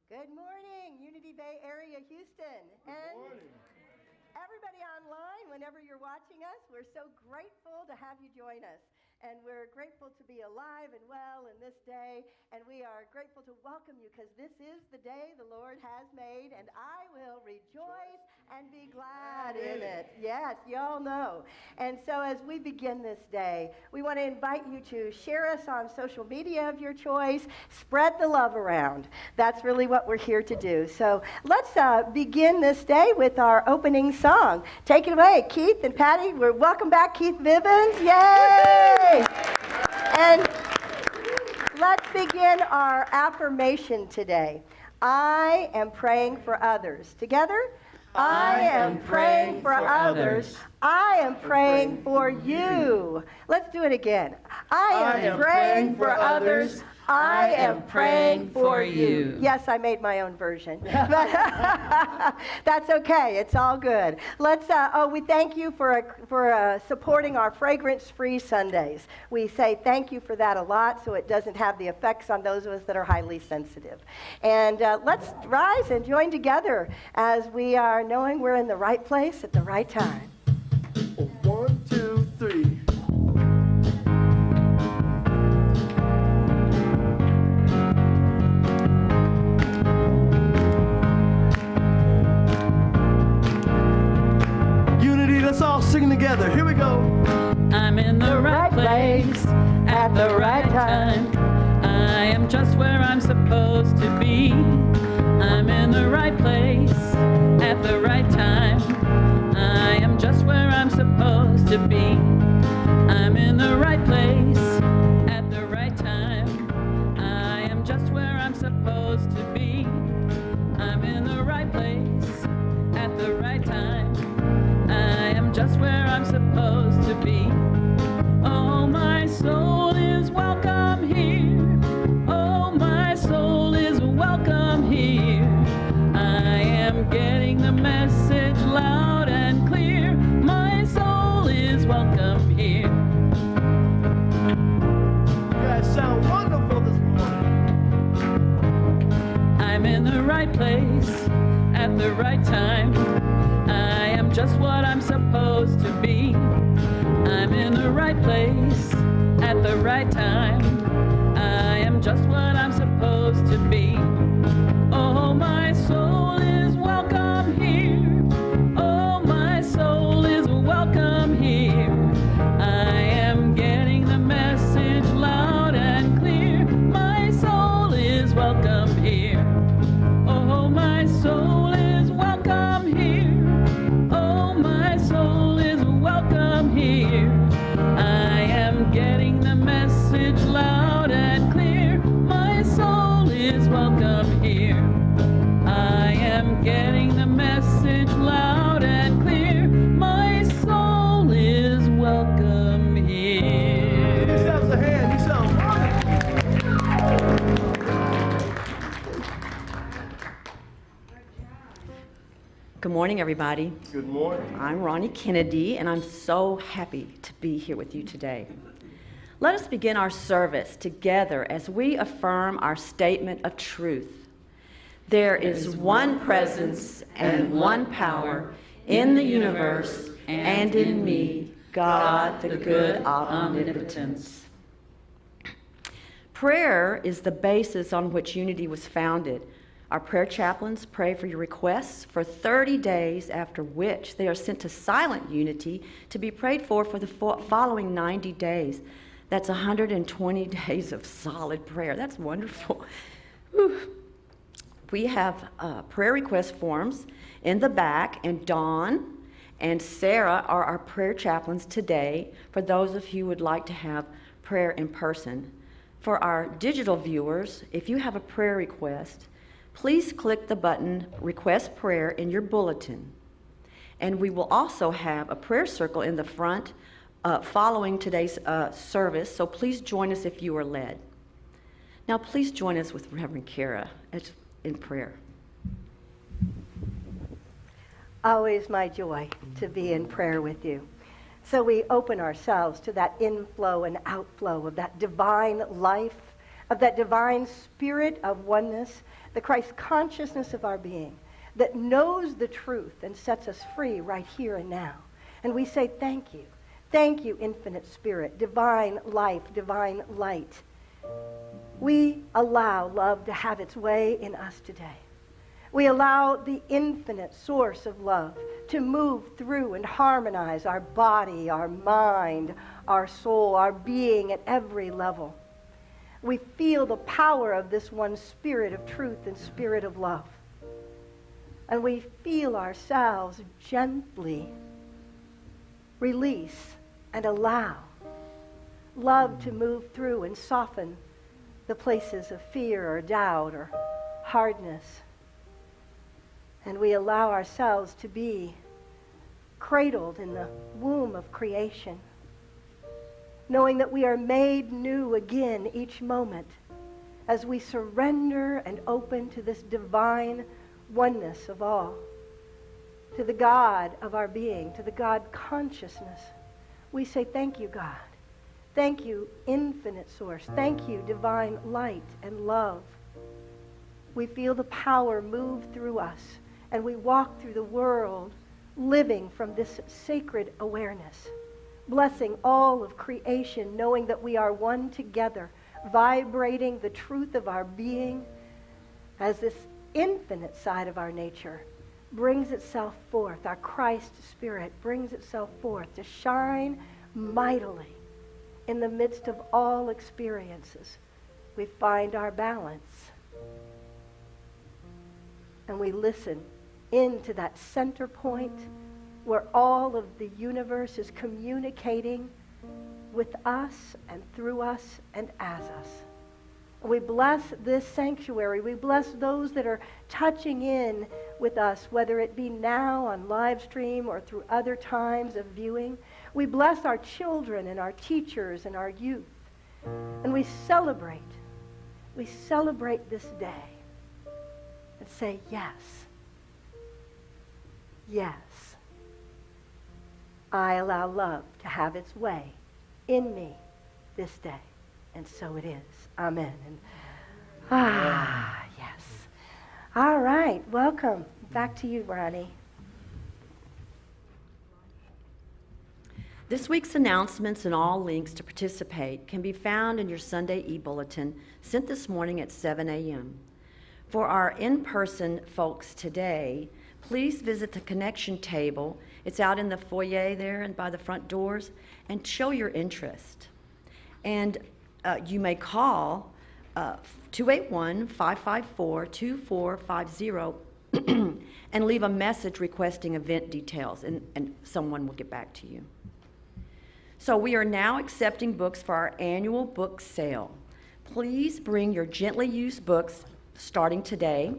Good morning, Unity Bay Area, Houston. Good morning. Everybody online, whenever you're watching us, we're so grateful to have you join us. And we're grateful to be alive and well in this day. And we are grateful to welcome you because this is the day the Lord has made. And I will rejoice and be glad in it. Yes, y'all know. And so as we begin this day, we want to invite you to share us on social media of your choice. Spread the love around. That's really what we're here to do. So let's begin this day with our opening song. Take it away, Keith and Patty. Welcome back, Keith Vivens. Yay! And let's begin our affirmation today. I am praying for others. Together? I am praying for others. I am praying for you. Let's do it again. I am praying for others. I am praying for you. Yes, I made my own version. That's okay. It's all good. Let's. We thank you for supporting our fragrance-free Sundays. We say thank you for that a lot, so it doesn't have the effects on those of us that are highly sensitive. And let's rise and join together as we are knowing we're in the right place at the right time. 1, 2, 3. Let's all sing together. Here we go. I'm in the right place at the right time. I am just where I'm supposed to be. I'm in the right place at the right time. I am just where I'm supposed to be. I'm in the right place at the right time. I am just where I'm supposed to be. I'm in the right place at the right time. I am just where I'm supposed to be. Oh, my soul is welcome here. Oh, my soul is welcome here. I am getting the message loud and clear. My soul is welcome here. You guys sound wonderful this morning. I'm in the right place at the right time. I am just what I'm supposed to be. I'm in the right place at the right time. I am just what I'm supposed to be. Oh, my soul is welcome here. Oh, my soul is welcome here. I am getting the message loud and clear. My soul is welcome here. Oh, my soul is welcome here. My soul is welcome here. I am getting the message loud and clear. My soul is welcome here. I am getting the message loud and clear. My soul is welcome here. Give yourselves a hand. You sound Good morning, everybody. Good morning. I'm Ronnie Kennedy, and I'm so happy to be here with you today. Let us begin our service together as we affirm our statement of truth. There is one presence and one power in the universe and in me, God, the good omnipotence. Prayer is the basis on which Unity was founded. Our prayer chaplains pray for your requests for 30 days, after which they are sent to Silent Unity to be prayed for the following 90 days. That's 120 days of solid prayer. That's wonderful. Whew. We have prayer request forms in the back, and Dawn and Sarah are our prayer chaplains today for those of you who would like to have prayer in person. For our digital viewers, if you have a prayer request, please click the button Request Prayer in your bulletin. And we will also have a prayer circle in the front following today's service, so please join us if you are led. Now please join us with Rev Kyra in prayer. Always my joy to be in prayer with you. So we open ourselves to that inflow and outflow of that divine life, of that divine spirit of oneness, the Christ consciousness of our being that knows the truth and sets us free right here and now. And we say thank you. Thank you, infinite spirit, divine life, divine light. We allow love to have its way in us today. We allow the infinite source of love to move through and harmonize our body, our mind, our soul, our being at every level. We feel the power of this one spirit of truth and spirit of love. And we feel ourselves gently release and allow love to move through and soften the places of fear or doubt or hardness. And we allow ourselves to be cradled in the womb of creation, knowing that we are made new again each moment as we surrender and open to this divine oneness of all, to the God of our being, to the God consciousness. We say, thank you, God. Thank you, infinite source. Thank you, divine light and love. We feel the power move through us, and we walk through the world living from this sacred awareness, blessing all of creation, knowing that we are one together, vibrating the truth of our being as this infinite side of our nature brings itself forth. Our Christ spirit brings itself forth to shine mightily in the midst of all experiences. We find our balance, and we listen into that center point where all of the universe is communicating with us and through us and as us. We bless this sanctuary. We bless those that are touching in with us, whether it be now on live stream or through other times of viewing. We bless our children and our teachers and our youth. And we celebrate this day and say, yes, yes, I allow love to have its way in me this day. And so it is. Amen. And yes. All right. Welcome. Back to you, Ronnie. This week's announcements and all links to participate can be found in your Sunday e-bulletin sent this morning at 7 a.m. For our in-person folks today, please visit the connection table. It's out in the foyer there and by the front doors, and show your interest. And you may call 281-554-2450 and leave a message requesting event details, and someone will get back to you. So we are now accepting books for our annual book sale. Please bring your gently used books starting today,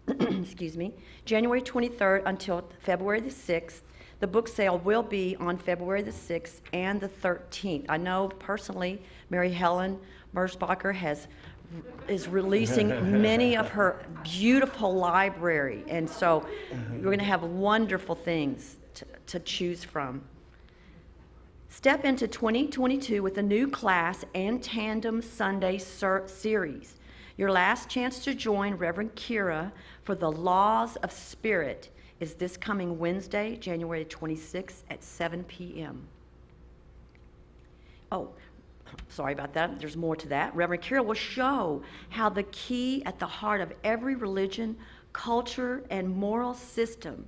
excuse me, January 23rd until February the 6th. The book sale will be on February the 6th and the 13th. I know personally Mary Helen Mersbacher is releasing many of her beautiful library, and so we're going to have wonderful things to choose from. Step into 2022 with a new class and Tandem Sunday series. Your last chance to join Rev Kyra for the Laws of Spirit is this coming Wednesday, January 26th at 7 p.m. Oh, sorry about that. There's more to that. Rev Kyra will show how the key at the heart of every religion, culture, and moral system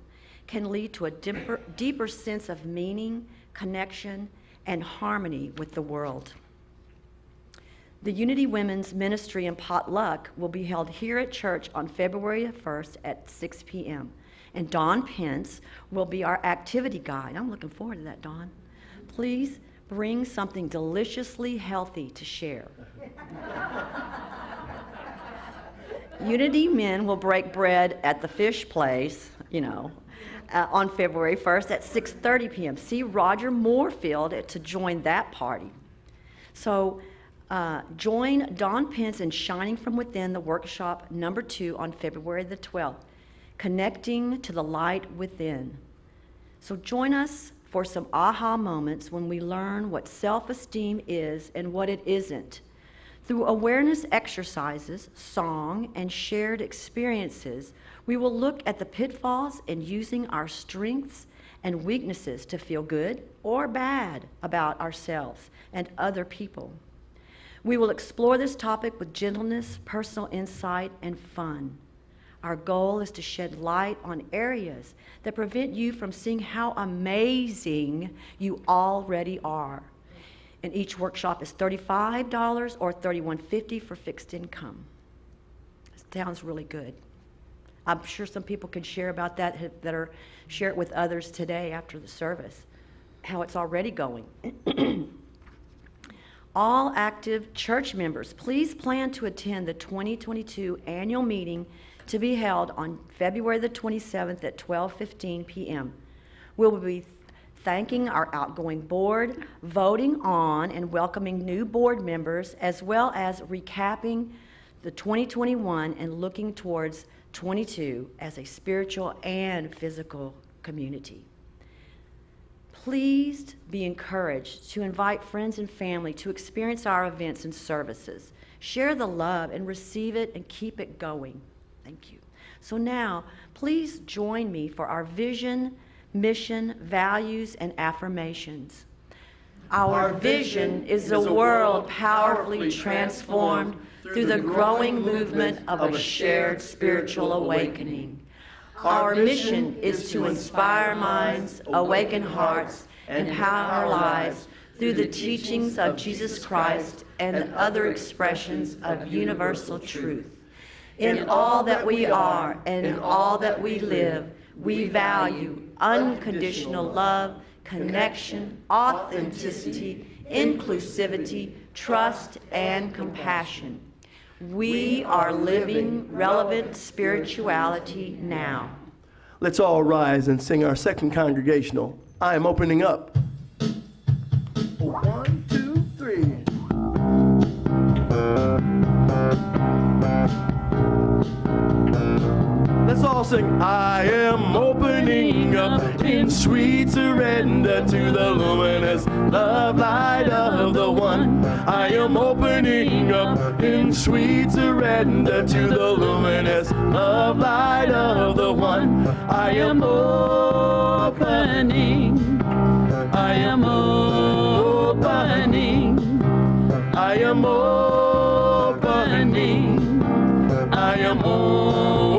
can lead to a deeper sense of meaning, connection, and harmony with the world. The Unity Women's Ministry and Potluck will be held here at church on February 1st at 6 p.m. And Dawn Pence will be our activity guide. I'm looking forward to that, Dawn. Please bring something deliciously healthy to share. Unity Men will break bread at the fish place, on February 1st at 6:30 p.m. See Roger Moorfield to join that party. So join Dawn Pence in Shining from Within, the workshop number 2 on February the 12th, Connecting to the Light Within. So join us for some aha moments when we learn what self-esteem is and what it isn't Through awareness exercises, song, and shared experiences, we will look at the pitfalls in using our strengths and weaknesses to feel good or bad about ourselves and other people. We will explore this topic with gentleness, personal insight, and fun. Our goal is to shed light on areas that prevent you from seeing how amazing you already are. And each workshop is $35 or $31.50 for fixed income. Sounds really good. I'm sure some people can share about that, share it with others today after the service, how it's already going. All active church members, please plan to attend the 2022 annual meeting to be held on February the 27th at 12:15 p.m. We will be thanking our outgoing board, voting on and welcoming new board members, as well as recapping the 2021 and looking towards 22 as a spiritual and physical community. Please be encouraged to invite friends and family to experience our events and services. Share the love and receive it and keep it going. Thank you. So now, please join me for our vision, mission, values, and affirmations. Our vision is a world powerfully transformed through the growing movement of a shared spiritual awakening. Our mission is to inspire minds, awaken hearts, and empower lives through the teachings of Jesus Christ and other expressions of universal truth. In all that we are and in all that we live, we value unconditional love, connection, authenticity, inclusivity, trust, and compassion. We are living relevant spirituality now. Let's all rise and sing our second congregational, I Am Opening Up. 1, 2, 3. Let's all sing, I am opening up in sweet surrender to the luminous love light of the one. I am opening up in sweet surrender to the luminous love light of the one. I am opening. I am opening. I am opening. I am opening.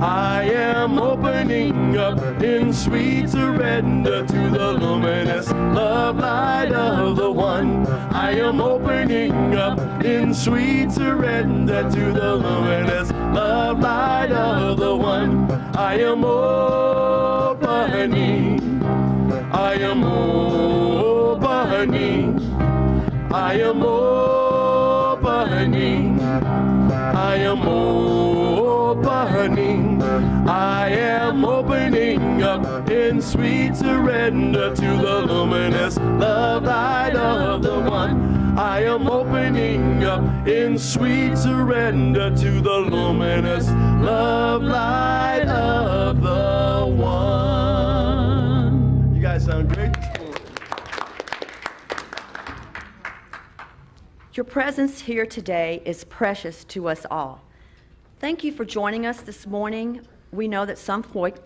I am opening up in sweet surrender to the luminous love light of the one. I am opening up in sweet surrender to the luminous love light of the one. I am opening. I am opening. I am opening. I am opening. I am opening up in sweet surrender to the luminous love light of the one. I am opening up in sweet surrender to the luminous love light of the one. You guys sound great this morning. Your presence here today is precious to us all. Thank you for joining us this morning. We know that some folks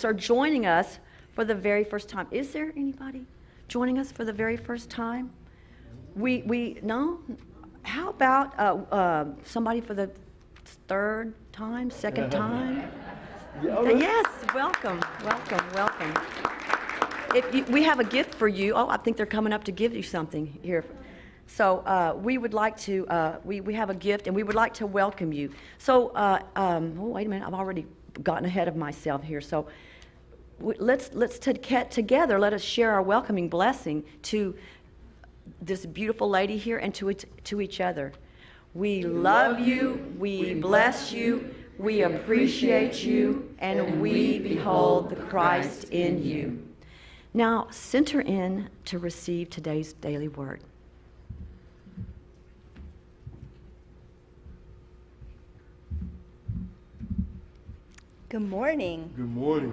are joining us for the very first time. Is there anybody joining us for the very first time? No? How about somebody for the third time, second time? Yes, welcome. We have a gift for you. Oh, I think they're coming up to give you something here. So we would like to, we have a gift, and we would like to welcome you. So, wait a minute, I've already gotten ahead of myself here. So let's together, let us share our welcoming blessing to this beautiful lady here and to each other. We love you, we bless you, we appreciate you, and we behold the Christ in you. Now, center in to receive today's daily word. Good morning. Good morning.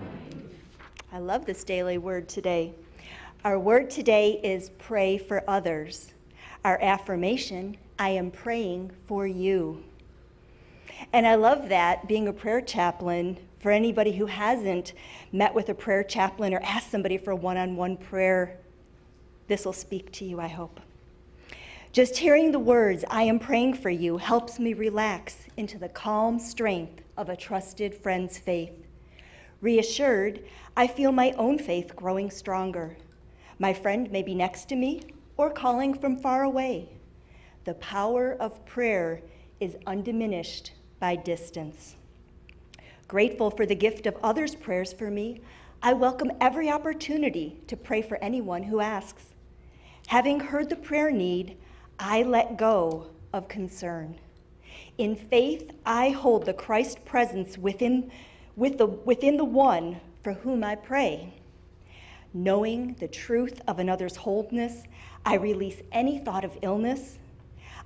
I love this daily word today. Our word today is pray for others. Our affirmation, I am praying for you. And I love that, being a prayer chaplain, for anybody who hasn't met with a prayer chaplain or asked somebody for a one-on-one prayer, this will speak to you, I hope. Just hearing the words, I am praying for you, helps me relax into the calm strength of a trusted friend's faith. Reassured, I feel my own faith growing stronger. My friend may be next to me or calling from far away. The power of prayer is undiminished by distance. Grateful for the gift of others' prayers for me, I welcome every opportunity to pray for anyone who asks. Having heard the prayer need, I let go of concern. In faith, I hold the Christ presence within the one for whom I pray. Knowing the truth of another's wholeness, I release any thought of illness.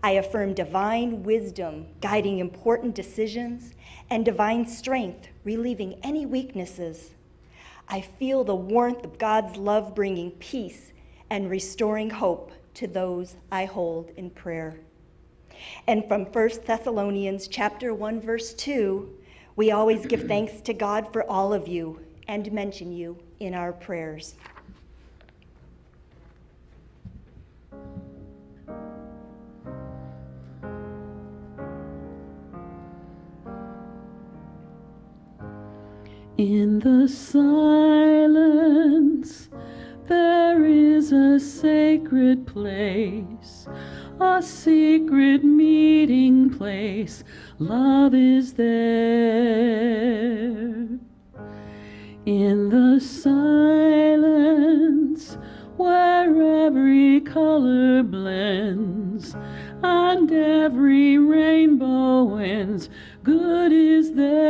I affirm divine wisdom guiding important decisions and divine strength relieving any weaknesses. I feel the warmth of God's love bringing peace and restoring hope to those I hold in prayer. And from 1 Thessalonians chapter 1, verse 2, we always give thanks to God for all of you and mention you in our prayers. In the silence, there is a sacred place, a secret meeting place. Love is there. In the silence, where every color blends and every rainbow ends, good is there.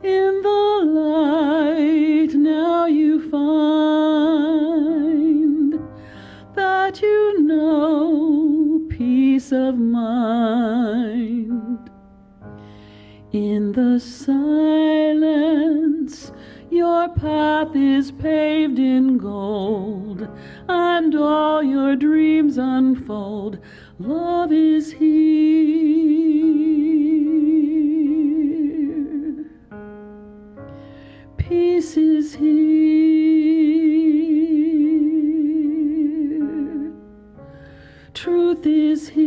In the light now you find that you know peace of mind. In the silence, your path is paved in gold, and all your dreams unfold. Love is here. Peace is here. Truth is here.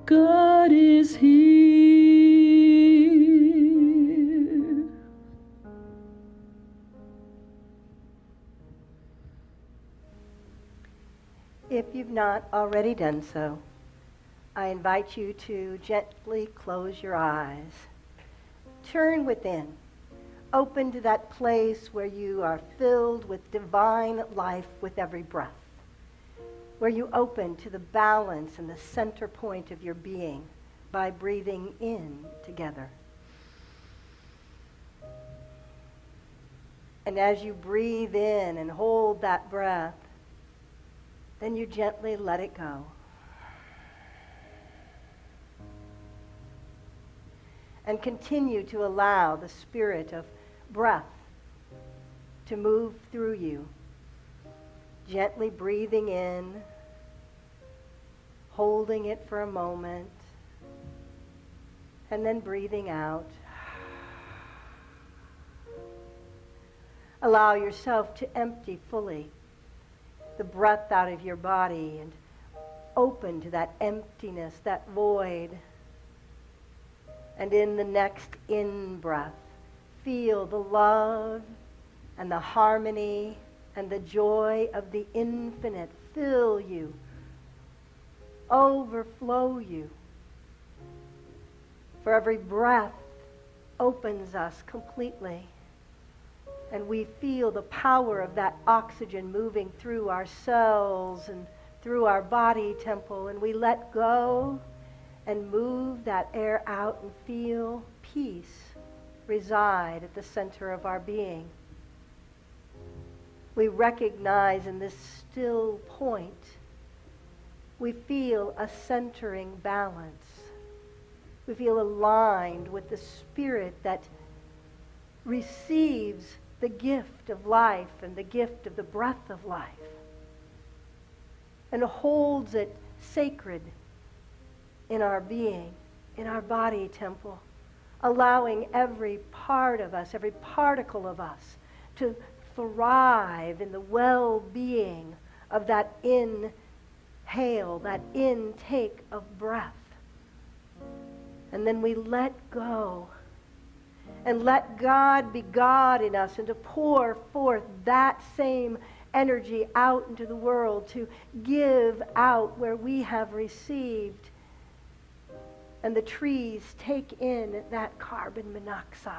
God is here. If you've not already done so, I invite you to gently close your eyes. Turn within. Open to that place where you are filled with divine life with every breath, where you open to the balance and the center point of your being by breathing in together. And as you breathe in and hold that breath, then you gently let it go. And continue to allow the spirit of breath to move through you. Gently breathing in, holding it for a moment, and then breathing out. Allow yourself to empty fully the breath out of your body and open to that emptiness, that void. And in the next in-breath, feel the love and the harmony and the joy of the infinite fill you, overflow you. For every breath opens us completely. And we feel the power of that oxygen moving through our cells and through our body temple. And we let go and move that air out and feel peace reside at the center of our being. We recognize in this still point, we feel a centering balance. We feel aligned with the Spirit that receives the gift of life and the gift of the breath of life and holds it sacred in our being, in our body temple, allowing every part of us, every particle of us to thrive in the well-being of that inhale, that intake of breath. And then we let go and let God be God in us and to pour forth that same energy out into the world, to give out where we have received. And the trees take in that carbon monoxide.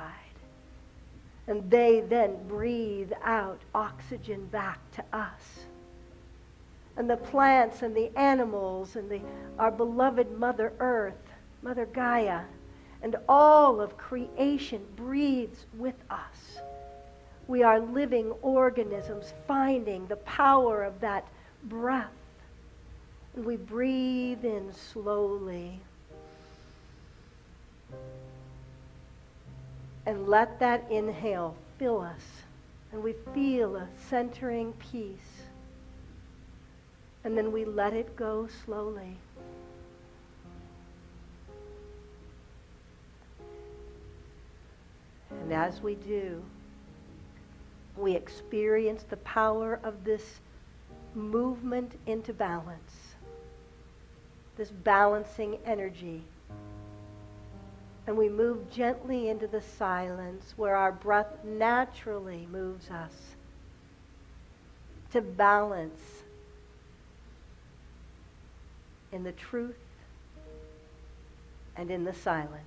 And they then breathe out oxygen back to us. And the plants and the animals and our beloved Mother Earth, Mother Gaia, and all of creation breathes with us. We are living organisms finding the power of that breath. And we breathe in slowly. And let that inhale fill us. And we feel a centering peace. And then we let it go slowly. And as we do, we experience the power of this movement into balance, this balancing energy. And we move gently into the silence where our breath naturally moves us to balance in the truth and in the silence.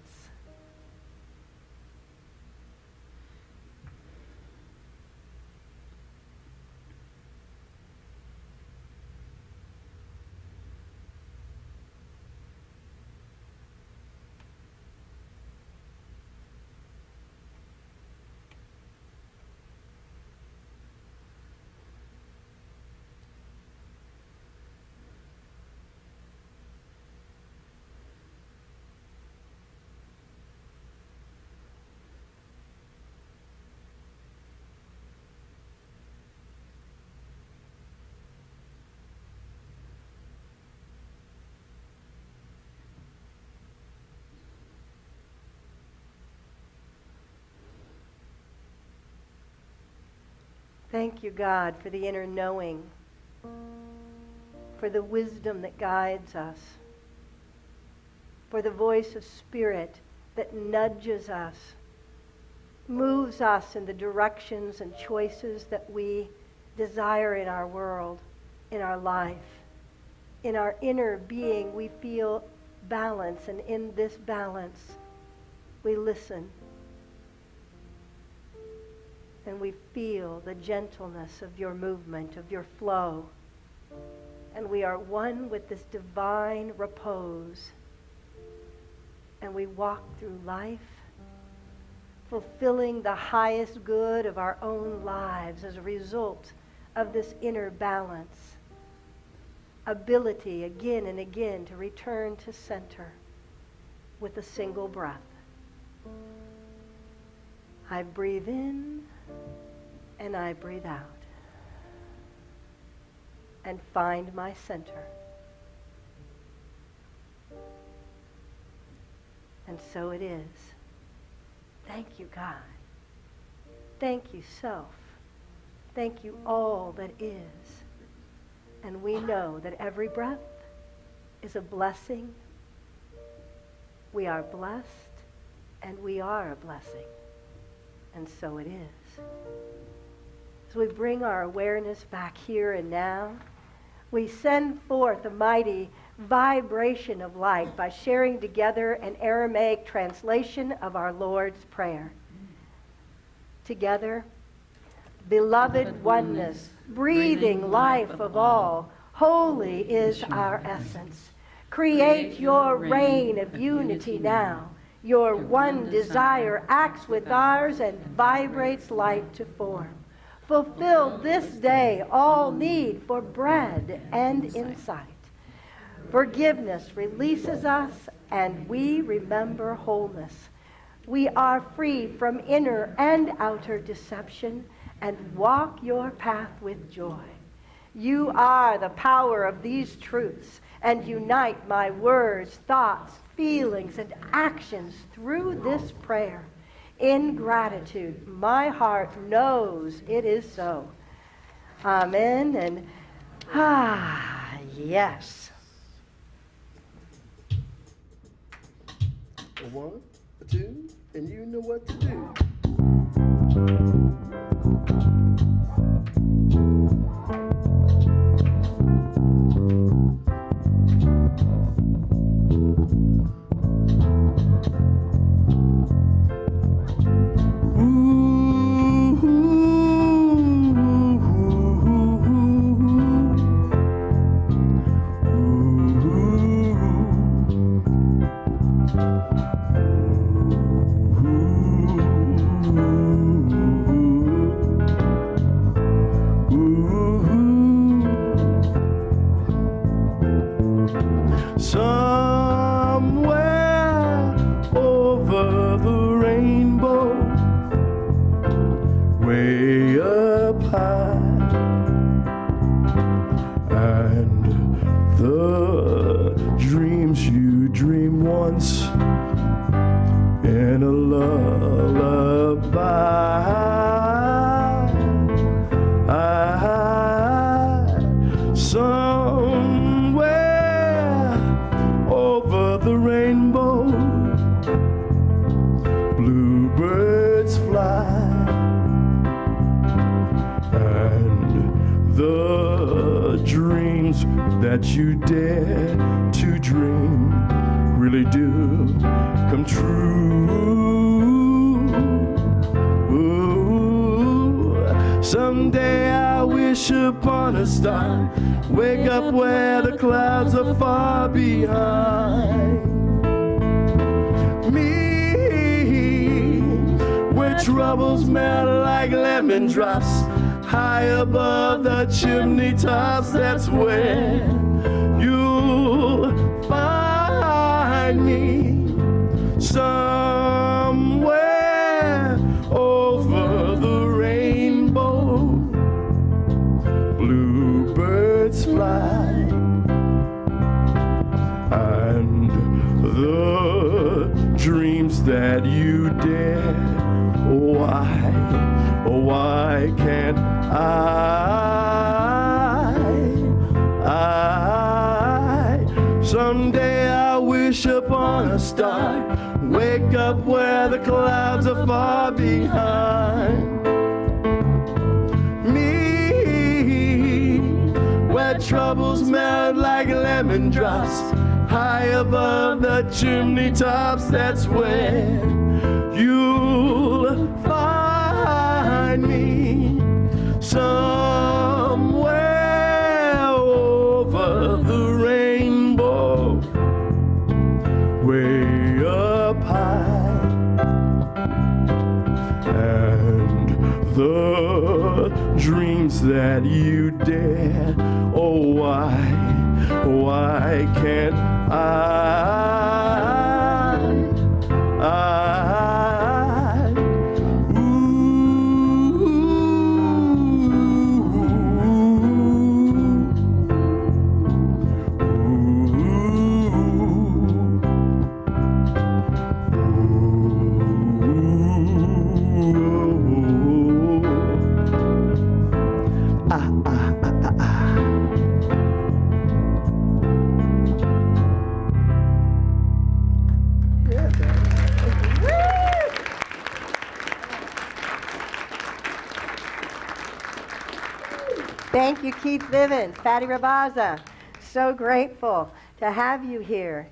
Thank you, God, for the inner knowing, for the wisdom that guides us, for the voice of Spirit that nudges us, moves us in the directions and choices that we desire in our world, in our life. In our inner being, we feel balance, and in this balance, we listen. And we feel the gentleness of your movement, of your flow. And we are one with this divine repose. And we walk through life, fulfilling the highest good of our own lives as a result of this inner balance. Ability again and again to return to center with a single breath. I breathe in and I breathe out and find my center. And so it is. Thank you, God. Thank you, self. Thank you, all that is. And we know that every breath is a blessing. We are blessed, and we are a blessing. And so it is. As we bring our awareness back here and now, we send forth a mighty vibration of light by sharing together an Aramaic translation of our Lord's Prayer. Together, beloved oneness, breathing life of all, holy is our essence. Create your reign of unity now. Your one desire acts with ours and vibrates light to form. Fulfill this day all need for bread and insight. Forgiveness releases us and we remember wholeness. We are free from inner and outer deception and walk your path with joy. You are the power of these truths and unite my words, thoughts, feelings, and actions through this prayer. In gratitude, my heart knows it is so. Amen and yes. A 1, a 2, and you know what to do. That you dare to dream really do come true. Ooh, someday I wish upon a star, wake up where the clouds are far behind me, where troubles melt like lemon drops, high above the chimney tops. That's where you'll find me, somewhere over the rainbow. Bluebirds fly, and the dreams that you dare, why can't someday I wish upon a star, wake up where the clouds are far behind me, where troubles melt like lemon drops, high above the chimney tops. That's where you'll find me, somewhere over the rainbow, way up high, and the dreams that you dare, oh why can't Thank you, Keith Vivens, Patty Rabaza. So grateful to have you here.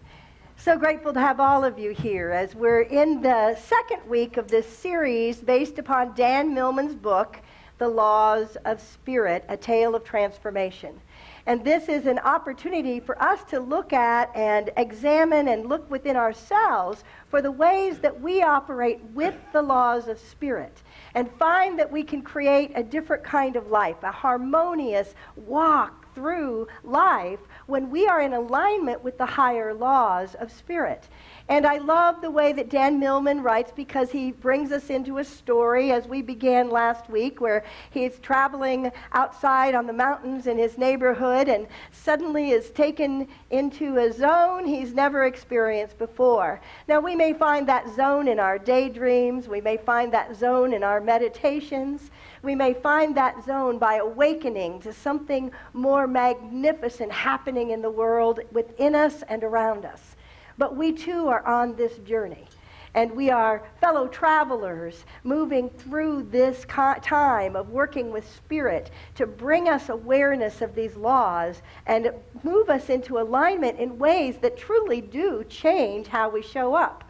So grateful to have all of you here as we're in the second week of this series based upon Dan Millman's book, The Laws of Spirit, A Tale of Transformation. And this is an opportunity for us to look at and examine and look within ourselves for the ways that we operate with the laws of spirit and find that we can create a different kind of life, a harmonious walk walk through life when we are in alignment with the higher laws of spirit. And I love the way that Dan Millman writes, because he brings us into a story, as we began last week, where he's traveling outside on the mountains in his neighborhood and suddenly is taken into a zone he's never experienced before. Now, we may find that zone in our daydreams. We may find that zone in our meditations. We may find that zone by awakening to something more magnificent happening in the world within us and around us. But we too are on this journey, and we are fellow travelers moving through this time of working with Spirit to bring us awareness of these laws and move us into alignment in ways that truly do change how we show up.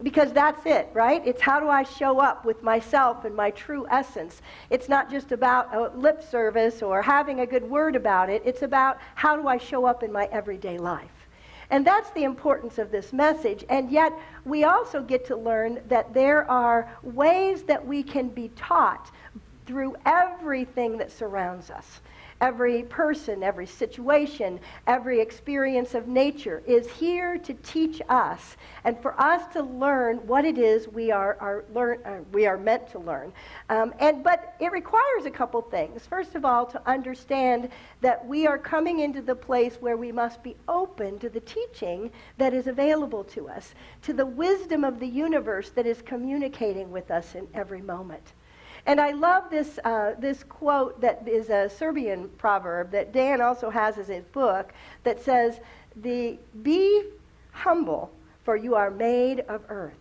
Because that's it, right? It's how do I show up with myself and my true essence. It's not just about lip service or having a good word about it. It's about how do I show up in my everyday life. And that's the importance of this message. And yet, we also get to learn that there are ways that we can be taught through everything that surrounds us. Every person, every situation, every experience of nature is here to teach us and for us to learn what it is we are meant to learn. But it requires a couple things. First of all, to understand that we are coming into the place where we must be open to the teaching that is available to us, to the wisdom of the universe that is communicating with us in every moment. And I love this quote that is a Serbian proverb that Dan also has as his book that says, "Be humble, for you are made of earth.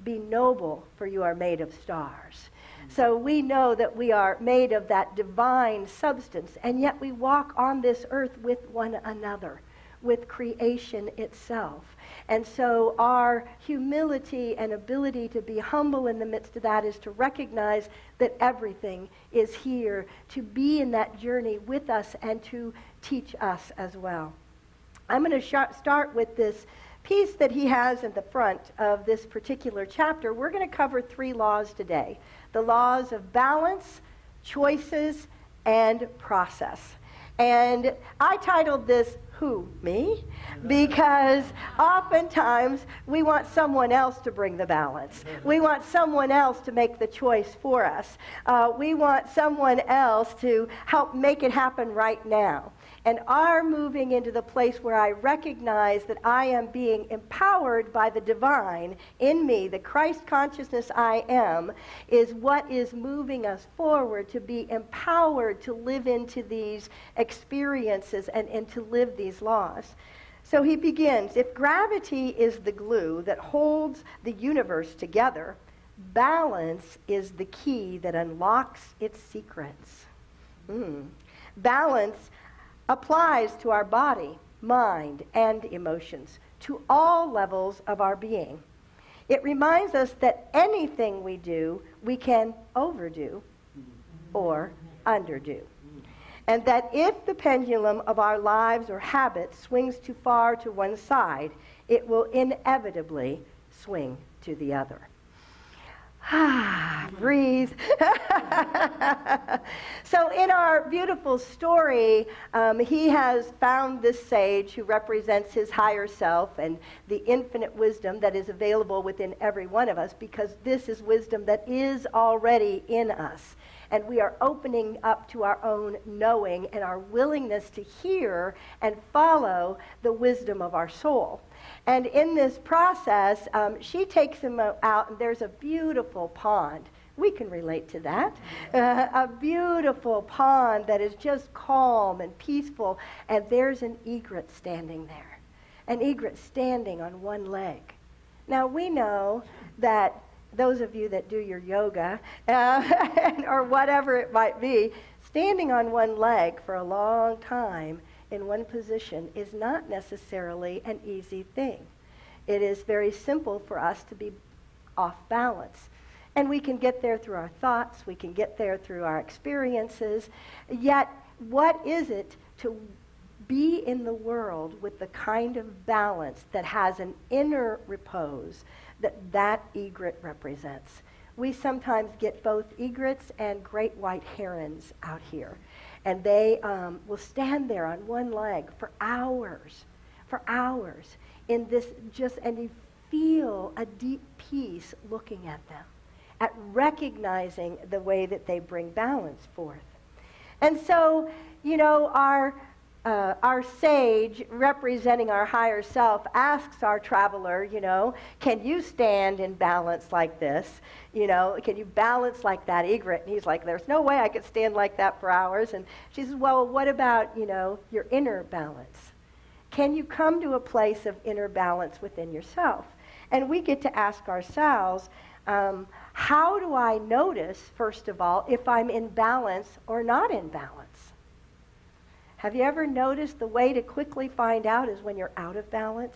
Be noble, for you are made of stars." So we know that we are made of that divine substance, and yet we walk on this earth with one another, with creation itself. And so our humility and ability to be humble in the midst of that is to recognize that everything is here to be in that journey with us and to teach us as well. I'm going to start with this piece that he has at the front of this particular chapter. We're going to cover 3 laws today: the laws of balance, choices, and process. And I titled this, "Who, me?" Because oftentimes we want someone else to bring the balance. We want someone else to make the choice for us. We want someone else to help make it happen right now. And our moving into the place where I recognize that I am being empowered by the divine in me, the Christ consciousness I am, is what is moving us forward to be empowered to live into these experiences and to live these laws. So he begins, if gravity is the glue that holds the universe together, balance is the key that unlocks its secrets. Balance applies to our body, mind, and emotions, to all levels of our being. It reminds us that anything we do, we can overdo or underdo. And that if the pendulum of our lives or habits swings too far to one side, it will inevitably swing to the other. Breathe. So in our beautiful story, he has found this sage who represents his higher self and the infinite wisdom that is available within every one of us, because this is wisdom that is already in us. And we are opening up to our own knowing and our willingness to hear and follow the wisdom of our soul. And in this process, she takes him out, and there's a beautiful pond. We can relate to that. A beautiful pond that is just calm and peaceful, and there's an egret standing there. An egret standing on one leg. Now, we know that those of you that do your yoga, or whatever it might be, standing on one leg for a long time in one position is not necessarily an easy thing. It is very simple for us to be off balance. And we can get there through our thoughts, we can get there through our experiences. Yet, what is it to be in the world with the kind of balance that has an inner repose that egret represents? We sometimes get both egrets and great white herons out here. and they will stand there on one leg for hours, in this and you feel a deep peace looking at them, at recognizing the way that they bring balance forth. And so, our sage, representing our higher self, asks our traveler, can you stand in balance like this? Can you balance like that, egret? And he's like, there's no way I could stand like that for hours. And she says, well, what about, your inner balance? Can you come to a place of inner balance within yourself? And we get to ask ourselves, how do I notice, first of all, if I'm in balance or not in balance? Have you ever noticed the way to quickly find out is when you're out of balance?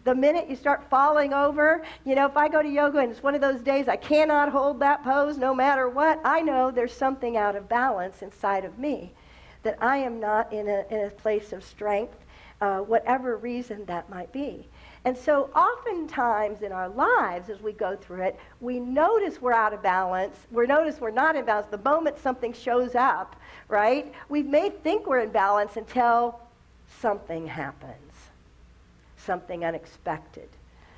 The minute you start falling over, if I go to yoga and it's one of those days I cannot hold that pose no matter what, I know there's something out of balance inside of me, that I am not in a place of strength, whatever reason that might be. And so oftentimes in our lives as we go through it, we notice we're out of balance. We notice we're not in balance the moment something shows up, right? We may think we're in balance until something happens, something unexpected,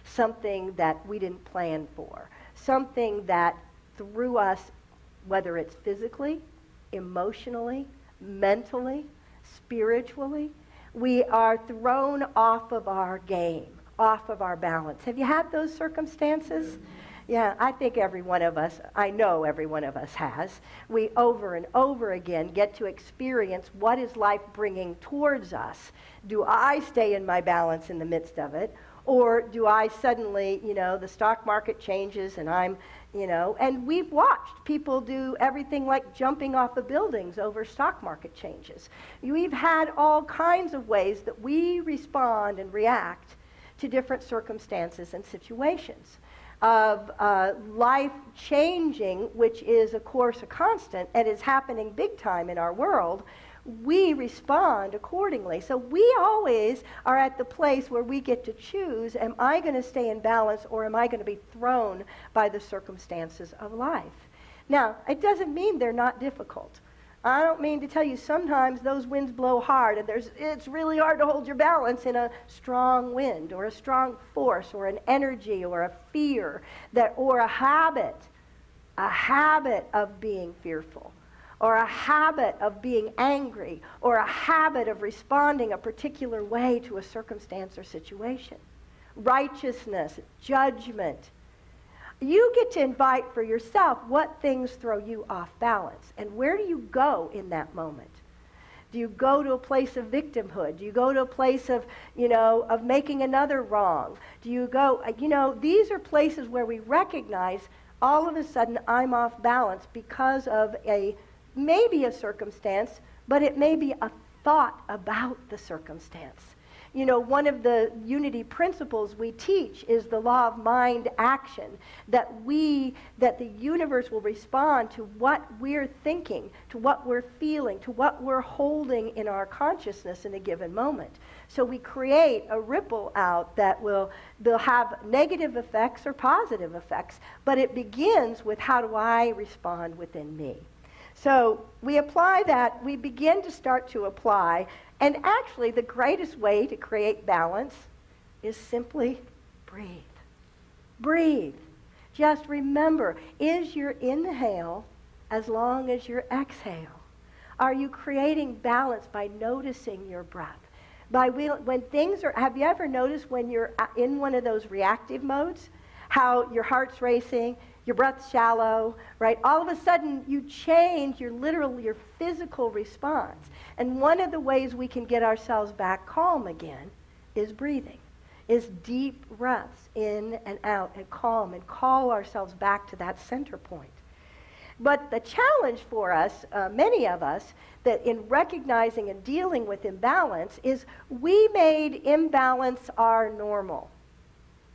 something that we didn't plan for, something that threw us, whether it's physically, emotionally, mentally, spiritually, we are thrown off of our game, off of our balance. Have you had those circumstances? Yeah, I think every one of us, I know every one of us has. We over and over again get to experience what is life bringing towards us. Do I stay in my balance in the midst of it? Or do I suddenly, the stock market changes and I'm, and we've watched people do everything like jumping off of buildings over stock market changes. We've had all kinds of ways that we respond and react to different circumstances and situations of life changing, which is, of course, a constant and is happening big time in our world. We respond accordingly. So we always are at the place where we get to choose, am I going to stay in balance or am I going to be thrown by the circumstances of life? Now, it doesn't mean they're not difficult. I don't mean to tell you sometimes those winds blow hard and it's really hard to hold your balance in a strong wind or a strong force or an energy or a fear or a habit of being fearful or a habit of being angry or a habit of responding a particular way to a circumstance or situation. Righteousness, judgment. You get to invite for yourself what things throw you off balance. And where do you go in that moment? Do you go to a place of victimhood? Do you go to a place of, of making another wrong? Do you go, these are places where we recognize all of a sudden I'm off balance because of maybe a circumstance, but it may be a thought about the circumstance. One of the unity principles we teach is the law of mind action, that the universe will respond to what we're thinking, to what we're feeling, to what we're holding in our consciousness in a given moment. So we create a ripple out that they'll have negative effects or positive effects, but it begins with how do I respond within me. So we apply that, we begin to start to apply, and actually the greatest way to create balance is simply breathe. Breathe. Just remember, is your inhale as long as your exhale? Are you creating balance by noticing your breath? When things are, have you ever noticed when you're in one of those reactive modes, how your heart's racing, your breath's shallow, right? All of a sudden, you change your physical response. And one of the ways we can get ourselves back calm again is breathing, is deep breaths in and out and calm and call ourselves back to that center point. But the challenge for us, many of us, that in recognizing and dealing with imbalance is we made imbalance our normal.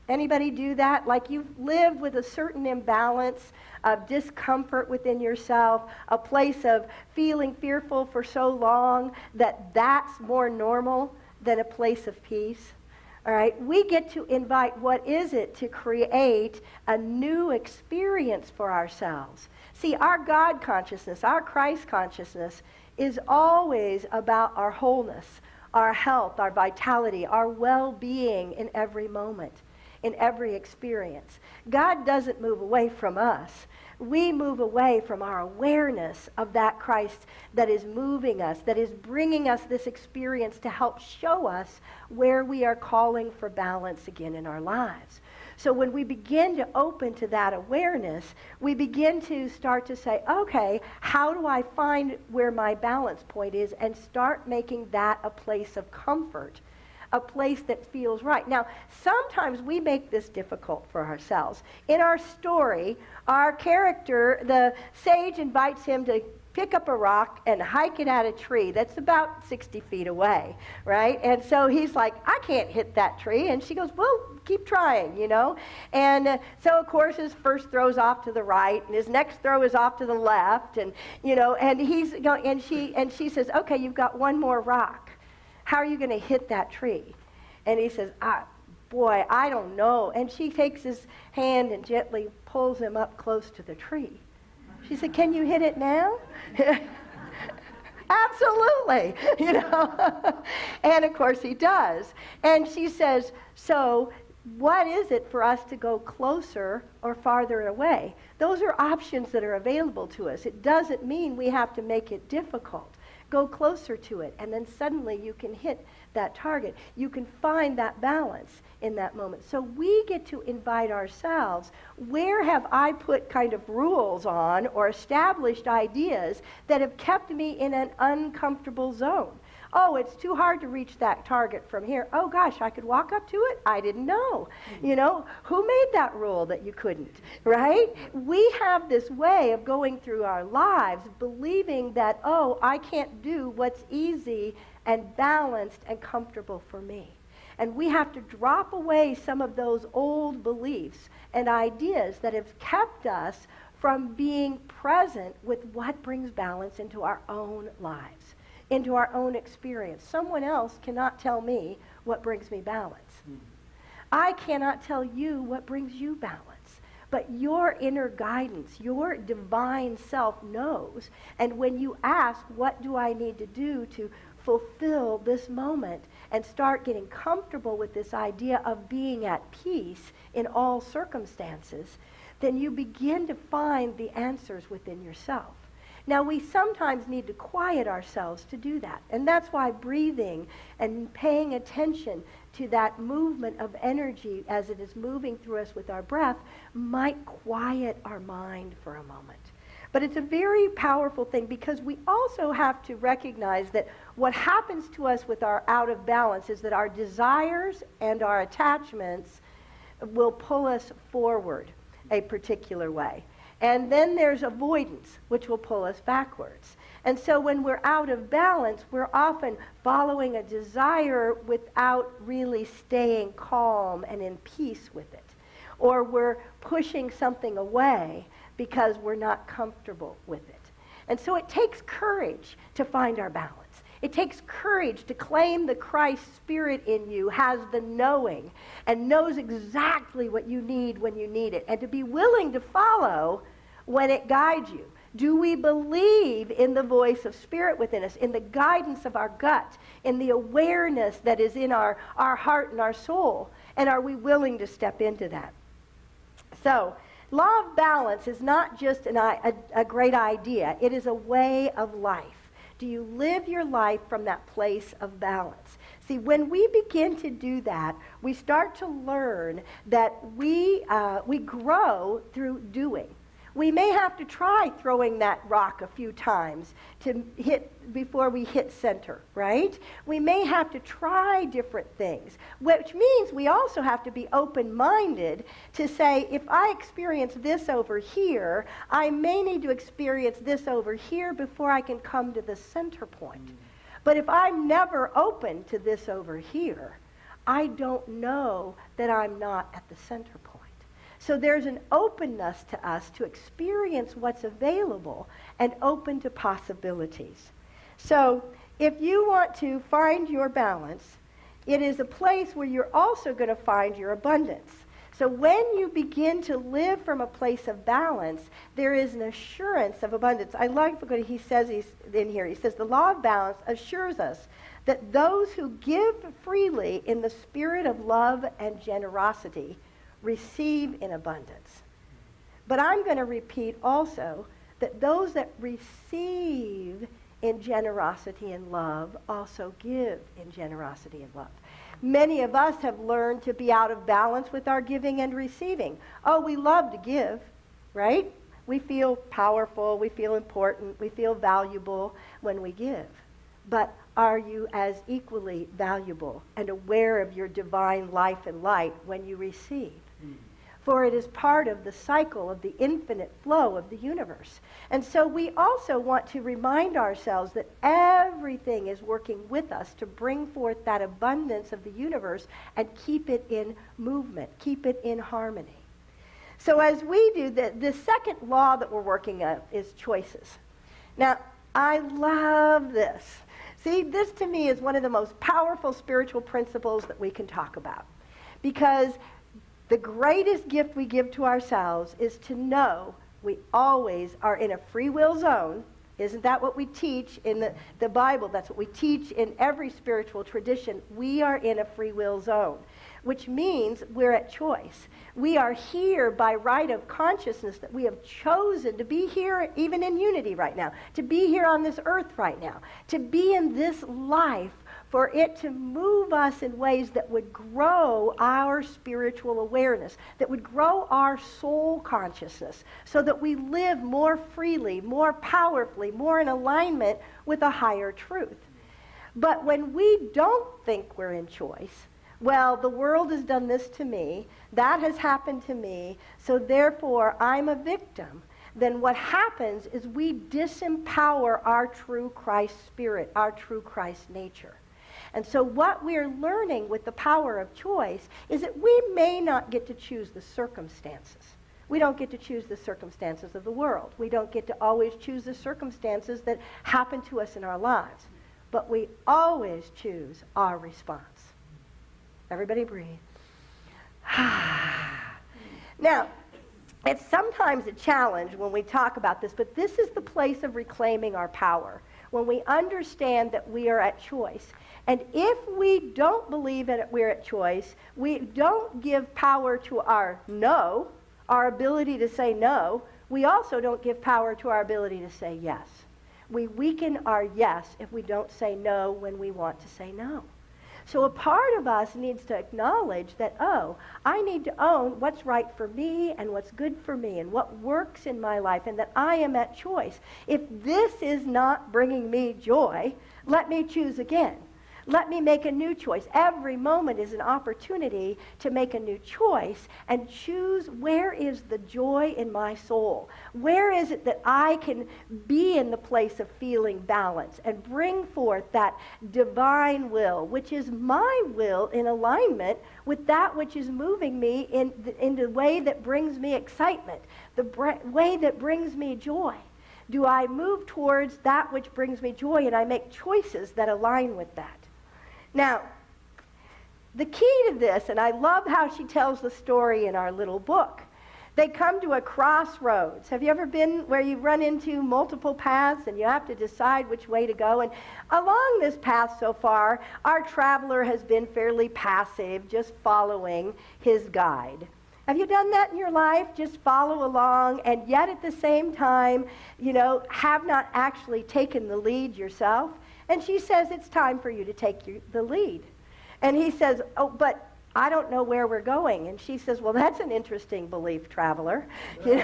Anybody do that? Like you've lived with a certain imbalance of discomfort within yourself, a place of feeling fearful for so long that that's more normal than a place of peace. All right, we get to invite what is it to create a new experience for ourselves. See, our God consciousness, our Christ consciousness is always about our wholeness, our health, our vitality, our well-being in every moment, in every experience. God doesn't move away from us. We move away from our awareness of that Christ that is moving us, that is bringing us this experience to help show us where we are calling for balance again in our lives. So when we begin to open to that awareness, we begin to start to say, okay, how do I find where my balance point is, and start making that a place of comfort, a place that feels right. Now, sometimes we make this difficult for ourselves. In our story, our character, the sage, invites him to pick up a rock and hike it at a tree that's about 60 feet away, right? And so he's like, I can't hit that tree. And she goes, well, keep trying, you know? And so, of course, his first throw's off to the right, and his next throw is off to the left, and, you know, and he's going, and she says, okay, you've got one more rock. How are you going to hit that tree? And he says, boy, I don't know. And she takes his hand and gently pulls him up close to the tree. She said, can you hit it now? Absolutely, you know. And of course he does. And she says, so what is it for us to go closer or farther away? Those are options that are available to us. It doesn't mean we have to make it difficult. Go closer to it, and then suddenly you can hit that target. You can find that balance in that moment. So we get to invite ourselves, where have I put kind of rules on or established ideas that have kept me in an uncomfortable zone? Oh, it's too hard to reach that target from here. Oh gosh, I could walk up to it? I didn't know. You know, who made that rule that you couldn't, right? We have this way of going through our lives believing that, oh, I can't do what's easy and balanced and comfortable for me. And we have to drop away some of those old beliefs and ideas that have kept us from being present with what brings balance into our own lives, into our own experience. Someone else cannot tell me what brings me balance. I cannot tell you what brings you balance. But your inner guidance, your divine self knows. And when you ask, what do I need to do to fulfill this moment and start getting comfortable with this idea of being at peace in all circumstances, then you begin to find the answers within yourself. Now, we sometimes need to quiet ourselves to do that. And that's why breathing and paying attention to that movement of energy as it is moving through us with our breath might quiet our mind for a moment. But it's a very powerful thing, because we also have to recognize that what happens to us with our out of balance is that our desires and our attachments will pull us forward a particular way. And then there's avoidance, which will pull us backwards. And so when we're out of balance, we're often following a desire without really staying calm and in peace with it. Or we're pushing something away because we're not comfortable with it. And so it takes courage to find our balance. It takes courage to claim the Christ Spirit in you has the knowing and knows exactly what you need when you need it, and to be willing to follow when it guides you. Do we believe in the voice of Spirit within us, in the guidance of our gut, in the awareness that is in our heart and our soul? And are we willing to step into that? So, law of balance is not just a great idea. It is a way of life. Do you live your life from that place of balance? See, when we begin to do that, we start to learn that we grow through doing. We may have to try throwing that rock a few times to hit before we hit center, right? We may have to try different things, which means we also have to be open-minded to say, if I experience this over here, I may need to experience this over here before I can come to the center point. But if I'm never open to this over here, I don't know that I'm not at the center point. So there's an openness to us to experience what's available and open to possibilities. So if you want to find your balance, it is a place where you're also going to find your abundance. So when you begin to live from a place of balance, there is an assurance of abundance. I like what he says in here. He says, the law of balance assures us that those who give freely in the spirit of love and generosity receive in abundance. But I'm going to repeat also that those that receive in generosity and love also give in generosity and love. Many of us have learned to be out of balance with our giving and receiving. Oh, we love to give, right? We feel powerful, we feel important, we feel valuable when we give. But are you as equally valuable and aware of your divine life and light when you receive? For it is part of the cycle of the infinite flow of the universe. And so we also want to remind ourselves that everything is working with us to bring forth that abundance of the universe and keep it in movement, keep it in harmony. So as we do, the second law that we're working on is choices. Now, I love this. See, this to me is one of the most powerful spiritual principles that we can talk about. Because the greatest gift we give to ourselves is to know we always are in a free will zone. Isn't that what we teach in the Bible? That's what we teach in every spiritual tradition. We are in a free will zone, which means we're at choice. We are here by right of consciousness that we have chosen to be here even in unity right now, to be here on this earth right now, to be in this life, for it to move us in ways that would grow our spiritual awareness, that would grow our soul consciousness, so that we live more freely, more powerfully, more in alignment with a higher truth. But when we don't think we're in choice, well, the world has done this to me, that has happened to me, so therefore I'm a victim, then what happens is we disempower our true Christ spirit, our true Christ nature. And so what we're learning with the power of choice is that we may not get to choose the circumstances. We don't get to choose the circumstances of the world. We don't get to always choose the circumstances that happen to us in our lives. But we always choose our response. Everybody breathe. Now, it's sometimes a challenge when we talk about this, but this is the place of reclaiming our power. When we understand that we are at choice. And if we don't believe that we're at choice, we don't give power to our no, our ability to say no, we also don't give power to our ability to say yes. We weaken our yes if we don't say no when we want to say no. So a part of us needs to acknowledge that, oh, I need to own what's right for me and what's good for me and what works in my life, and that I am at choice. If this is not bringing me joy, let me choose again. Let me make a new choice. Every moment is an opportunity to make a new choice and choose where is the joy in my soul. Where is it that I can be in the place of feeling balance and bring forth that divine will, which is my will in alignment with that which is moving me in the way that brings me excitement, the way that brings me joy. Do I move towards that which brings me joy, and I make choices that align with that? Now, the key to this, and I love how she tells the story in our little book, they come to a crossroads. Have you ever been where you run into multiple paths and you have to decide which way to go? And along this path so far, our traveler has been fairly passive, just following his guide. Have you done that in your life? Just follow along, and yet at the same time, have not actually taken the lead yourself? And she says, it's time for you to take the lead. And he says, oh, but I don't know where we're going. And she says, well, that's an interesting belief, traveler. Do